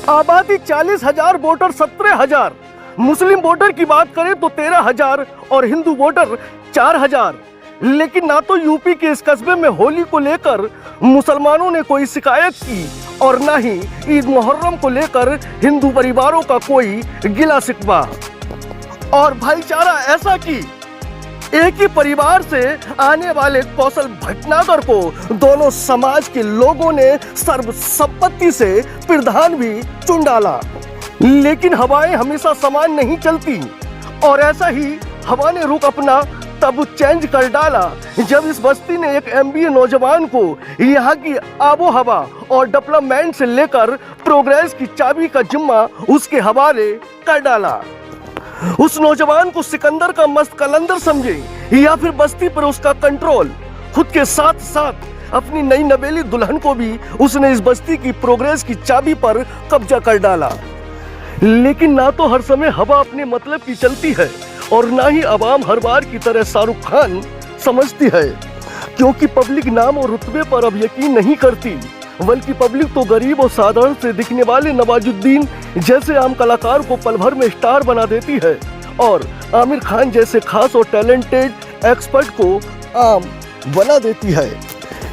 आबादी 40,000, वोटर 17,000। मुस्लिम वोटर की बात करें तो 13,000 और हिंदू वोटर 4,000। लेकिन ना तो यूपी के इस कस्बे में होली को लेकर मुसलमानों ने कोई शिकायत की और ना ही ईद मुहर्रम को लेकर हिंदू परिवारों का कोई गिला शिकवा। और भाईचारा ऐसा कि एक ही परिवार से आने वाले कौशल भटनागर को दोनों समाज के लोगों ने सर्वसम्मति से प्रधान भी चुन डाला। लेकिन हवाएं हमेशा समान नहीं चलती और ऐसा ही हवा ने रुख अपना तब चेंज कर डाला जब इस बस्ती ने एक MBA नौजवान को यहाँ की आबो हवा और डेवलपमेंट से लेकर प्रोग्रेस की चाबी का जिम्मा उसके हवाले कर डाला। उस नौजवान को सिकंदर का मस्त कलंदर समझे या फिर बस्ती पर उसका कंट्रोल, खुद के साथ साथ अपनी नई नवेली दुल्हन को भी उसने इस बस्ती की प्रोग्रेस की चाबी पर कब्जा कर डाला। लेकिन ना तो हर समय हवा अपने मतलब की चलती है और ना ही अवाम हर बार की तरह शाहरुख खान समझती है, क्योंकि पब्लिक नाम और रुतबे पर अब यकीन नहीं करती, बल्कि पब्लिक तो गरीब और साधारण से दिखने वाले नवाजुद्दीन जैसे आम कलाकार को पल भर में स्टार बना देती है और आमिर खान जैसे खास और टैलेंटेड एक्सपर्ट को आम बना देती है।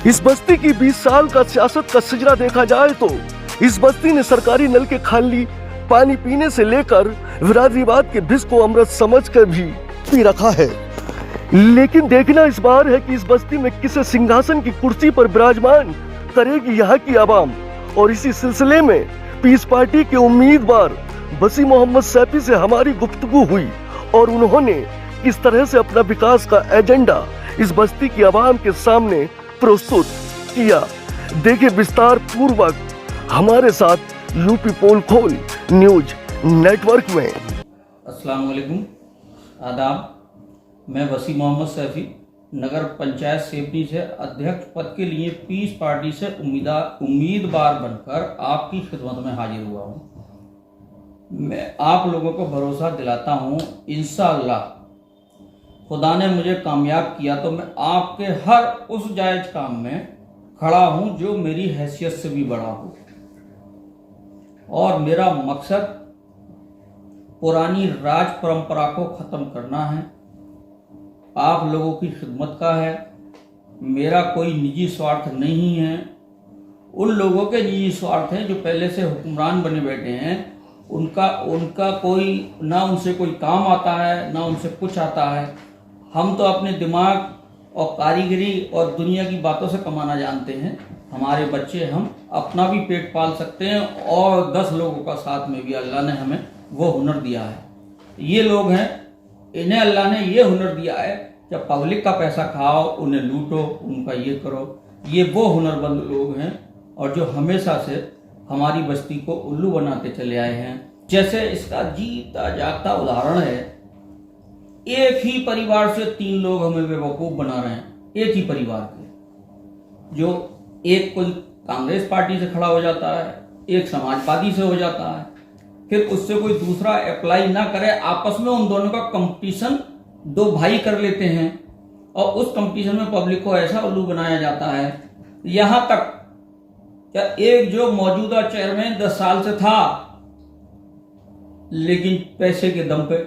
इस बस्ती की 20 साल का सियासत का सिजरा देखा जाए तो इस बस्ती ने सरकारी नल के खाली पानी पीने से लेकर विरादरीवाद के विष को अमृत समझकर भी पी रखा है। लेकिन देखना इस बार है कि इस बस्ती में किसे सिंहासन की कुर्सी पर विराजमान करेगी यहाँ की आवाम। और इसी सिलसिले में पीस पार्टी के उम्मीदवार वसी मोहम्मद सैफी से हमारी गुफ्तगू हुई और उन्होंने किस तरह से अपना विकास का एजेंडा इस बस्ती की आवाम के सामने प्रस्तुत किया। देखिए विस्तार पूर्वक हमारे साथ यूपी पोल खोल न्यूज नेटवर्क में। अस्सलाम वालेकुम, आदाब। मैं वसी मोहम्मद सैफी नगर पंचायत सेवनी से अध्यक्ष पद के लिए पीस पार्टी से उम्मीदवार बनकर आपकी खिदमत में हाजिर हुआ हूँ। मैं आप लोगों को भरोसा दिलाता हूँ, इंशाअल्लाह खुदा ने मुझे कामयाब किया तो मैं आपके हर उस जायज़ काम में खड़ा हूँ जो मेरी हैसियत से भी बड़ा हो। और मेरा मकसद पुरानी राज परंपरा को ख़त्म करना है, आप लोगों की खिदमत का है। मेरा कोई निजी स्वार्थ नहीं है। उन लोगों के निजी स्वार्थ हैं जो पहले से हुक्मरान बने बैठे हैं, उनका कोई ना उनसे कोई काम आता है ना उनसे कुछ आता है। हम तो अपने दिमाग और कारीगरी और दुनिया की बातों से कमाना जानते हैं। हमारे बच्चे, हम अपना भी पेट पाल सकते हैं और 10 लोगों का साथ में भी अल्लाह ने हमें वो हुनर दिया है। ये लोग हैं, इन्हें अल्लाह ने ये हुनर दिया है कि पब्लिक का पैसा खाओ, उन्हें लूटो, उनका ये करो। ये वो हुनरमंद लोग हैं और जो हमेशा से हमारी बस्ती को उल्लू बनाते चले आए हैं। जैसे इसका जीता जागता उदाहरण है, एक ही परिवार से 3 लोग हमें बेवकूफ़ बना रहे हैं। एक ही परिवार के, जो एक कोई कांग्रेस पार्टी से खड़ा हो जाता है, एक समाजवादी से हो जाता है, फिर उससे कोई दूसरा अप्लाई ना करे, आपस में उन दोनों का कंपटीशन 2 भाई कर लेते हैं और उस कंपटीशन में पब्लिक को ऐसा उल्लू बनाया जाता है। यहाँ तक क्या एक जो मौजूदा चेयरमैन 10 साल से था, लेकिन पैसे के दम पे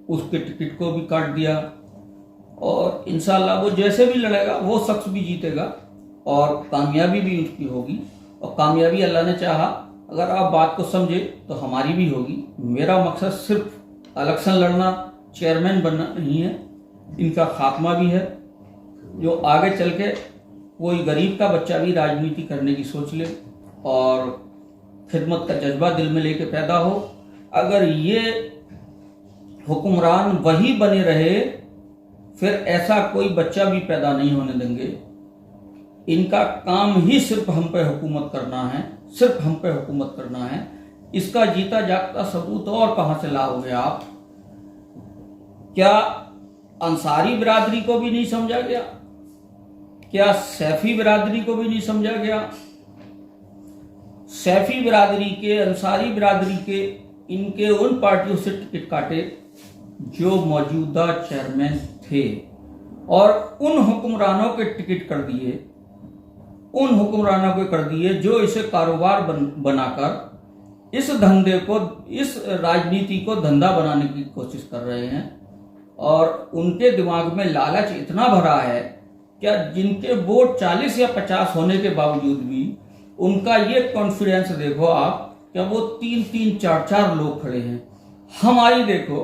उसके टिकट को भी काट दिया और इंशाल्लाह वो जैसे भी लड़ेगा वो शख्स भी जीतेगा और कामयाबी भी उसकी होगी। और कामयाबी अल्लाह ने चाहा, अगर आप बात को समझे तो हमारी भी होगी। मेरा मकसद सिर्फ इलेक्शन लड़ना, चेयरमैन बनना नहीं है, इनका खात्मा भी है। जो आगे चल के कोई गरीब का बच्चा भी राजनीति करने की सोच ले और खिदमत का जज्बा दिल में लेके पैदा हो। अगर ये हुक्मरान वही बने रहे, फिर ऐसा कोई बच्चा भी पैदा नहीं होने देंगे। इनका काम ही सिर्फ हम पे हुकूमत करना है, सिर्फ हम पे हुकूमत करना है। इसका जीता जागता सबूत और कहां से लाओगे आप? क्या अंसारी बिरादरी को भी नहीं समझा गया? क्या सैफी बिरादरी को भी नहीं समझा गया? सैफी बिरादरी के, अंसारी बिरादरी के, इनके उन पार्टियों से टिकट काटे जो मौजूदा चेयरमैन थे और उन हुक्मरानों के टिकट कर दिए, उन हुक्मरानों को कर दिए जो इसे कारोबार बनाकर इस धंधे को, इस राजनीति को धंधा बनाने की कोशिश कर रहे हैं और उनके दिमाग में लालच इतना भरा है क्या जिनके वोट 40 या 50 होने के बावजूद भी उनका ये कॉन्फिडेंस देखो आप, क्या वो 3-3, 4-4 लोग खड़े हैं। हमारी देखो,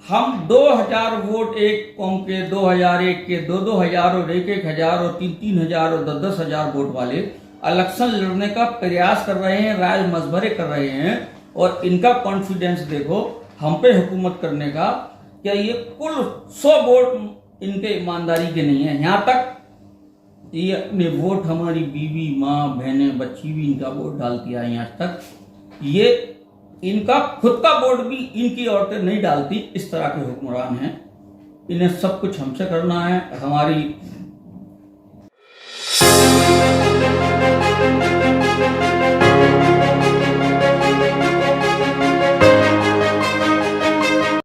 हम 2000 वोट एक कौम के, 2001 के, 2-2 और 1-1 और 3-3 और 10-10 वोट वाले इलेक्शन लड़ने का प्रयास कर रहे हैं, राय मशवरे कर रहे हैं और इनका कॉन्फिडेंस देखो हम पे हुकूमत करने का। क्या ये कुल 100 वोट इनके ईमानदारी के नहीं है। यहाँ तक ये अपने वोट, हमारी बीवी, माँ, बहनें, बच्ची भी इनका वोट डालती आई यहाँ तक। ये इनका खुद का वोट भी इनकी औरतें नहीं डालती। इस तरह के हुक्मरान हैं। इन्हें सब कुछ हमसे करना है। हमारी